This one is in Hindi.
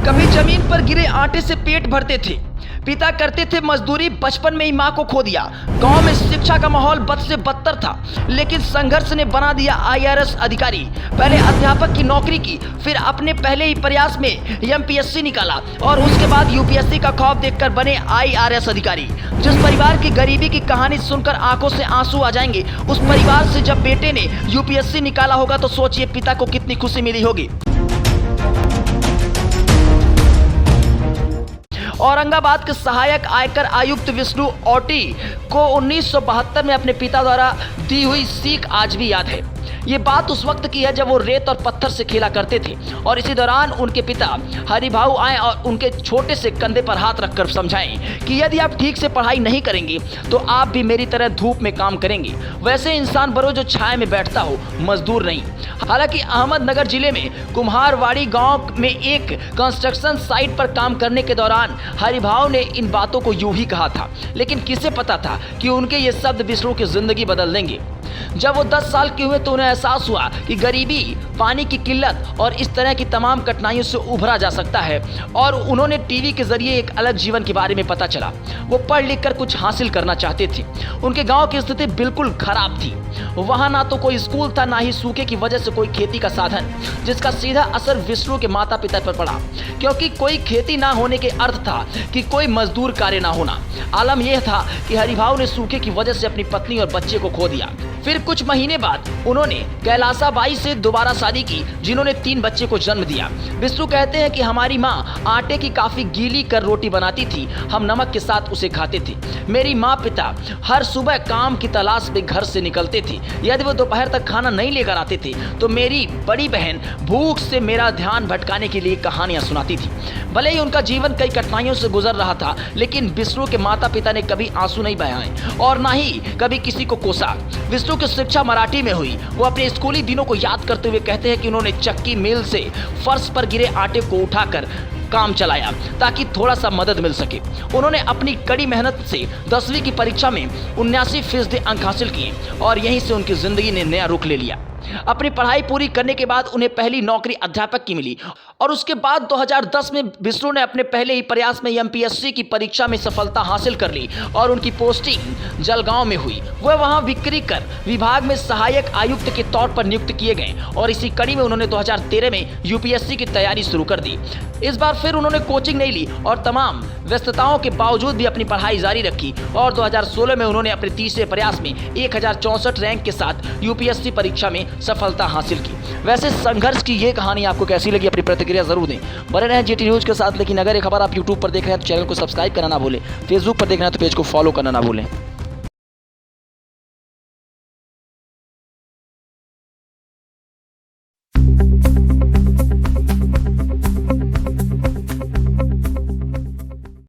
कभी जमीन पर गिरे आटे से पेट भरते थे, पिता करते थे मजदूरी, बचपन में ही मां को खो दिया। गांव में शिक्षा का माहौल बद से बदतर था, लेकिन संघर्ष ने बना दिया आईआरएस अधिकारी। पहले अध्यापक की नौकरी की, फिर अपने पहले ही प्रयास में एमपीएससी निकाला और उसके बाद यूपीएससी का खौफ देखकर बने आईआरएस अधिकारी। जिस परिवार की गरीबी की कहानी सुनकर आंखों से आंसू आ जाएंगे, उस परिवार से जब बेटे ने यूपीएससी निकाला होगा तो सोचिए पिता को कितनी खुशी मिली होगी। औरंगाबाद के सहायक आयकर आयुक्त विष्णु औटी को 1972 में अपने पिता द्वारा दी हुई सीख आज भी याद है। ये बात उस वक्त की है जब वो रेत और पत्थर से खेला करते थे और इसी दौरान उनके पिता हरिभाऊ आए और उनके छोटे से कंधे पर हाथ रखकर समझाएं कि यदि आप ठीक से पढ़ाई नहीं करेंगे तो आप भी मेरी तरह धूप में काम करेंगे। वैसे इंसान बनो जो छाया में बैठता हो, मजदूर नहीं। हालांकि अहमदनगर जिले में कुम्हारवाड़ी गांव में एक कंस्ट्रक्शन साइट पर काम करने के दौरान हरिभाऊ ने इन बातों को यूं ही कहा था, लेकिन किसे पता था कि उनके ये शब्द विष्णु की जिंदगी बदल देंगे। जब वो 10 साल के हुए तो उन्हें एहसास हुआ कि गरीबी, पानी की किल्लत और इस तरह की तमाम कठिनाइयों से उभरा जा सकता है और उन्होंने टीवी के जरिए एक अलग जीवन के बारे में पता चला। वो पढ़ लिख कर कुछ हासिल करना चाहते थे। उनके गांव की स्थिति बिल्कुल खराब थी। वहां ना तो कोई स्कूल था, ना ही सूखे की वजह से कोई खेती का साधन, जिसका सीधा असर विष्णु के माता पिता पर पड़ा, क्योंकि कोई खेती ना होने के अर्थ था कि कोई मजदूर कार्य ना होना। आलम यह था कि हरिभाऊ ने सूखे की वजह से अपनी पत्नी और बच्चे को खो दिया। फिर कुछ महीने बाद उन्होंने कैलासाबाई से दोबारा शादी की, जिन्होंने 3 बच्चे को जन्म दिया। विष्णु कहते हैं कि हमारी माँ आटे की काफी गीली कर रोटी बनाती थी, हम नमक के साथ उसे खाते थे। मेरी माँ पिता हर सुबह काम की तलाश में घर से निकलते थे। यदि वो दोपहर तक खाना नहीं लेकर आते थे तो मेरी बड़ी बहन भूख से मेरा ध्यान भटकाने के लिए कहानियां सुनाती थी। भले ही उनका जीवन कई कठिनाइयों से गुजर रहा था, लेकिन विष्णु के माता पिता ने कभी आंसू नहीं बहाए और ना ही कभी किसी को कोसा। विष्णु की शिक्षा मराठी में हुई। वो अपने स्कूली दिनों को याद करते हुए कहते हैं कि उन्होंने चक्की मिल से फर्श पर गिरे आटे को उठाकर काम चलाया ताकि थोड़ा सा मदद मिल सके। उन्होंने अपनी कड़ी मेहनत से 10वीं की परीक्षा में 79% अंक हासिल किए और यहीं से उनकी जिंदगी ने नया रुख ले लिया। अपनी पढ़ाई पूरी करने के बाद उन्हें पहली नौकरी अध्यापक की मिली और उसके बाद 2010 में विष्णु ने अपने पहले ही प्रयास में एमपीएससी की परीक्षा में सफलता हासिल कर ली और उनकी पोस्टिंग जलगांव में हुई। वह वहां बिक्री कर विभाग में सहायक आयुक्त के तौर पर नियुक्त किए गए और इसी कड़ी में उन्होंने 2013 में यूपीएससी की तैयारी शुरू कर दी। इस बार फिर उन्होंने कोचिंग नहीं ली और तमाम व्यस्तताओं के बावजूद भी अपनी पढ़ाई जारी रखी और 2016 में उन्होंने अपने तीसरे प्रयास में 1064 रैंक के साथ यूपीएससी परीक्षा में सफलता हासिल की। वैसे संघर्ष की ये कहानी आपको कैसी लगी, अपनी प्रतिक्रिया जरूर दें। बने रहें जीटी न्यूज के साथ। लेकिन अगर ये खबर आप यूट्यूब पर देख रहे हैं तो चैनल को सब्सक्राइब करना ना भूलें, फेसबुक पर देख रहे हैं तो पेज को फॉलो करना ना भूलें।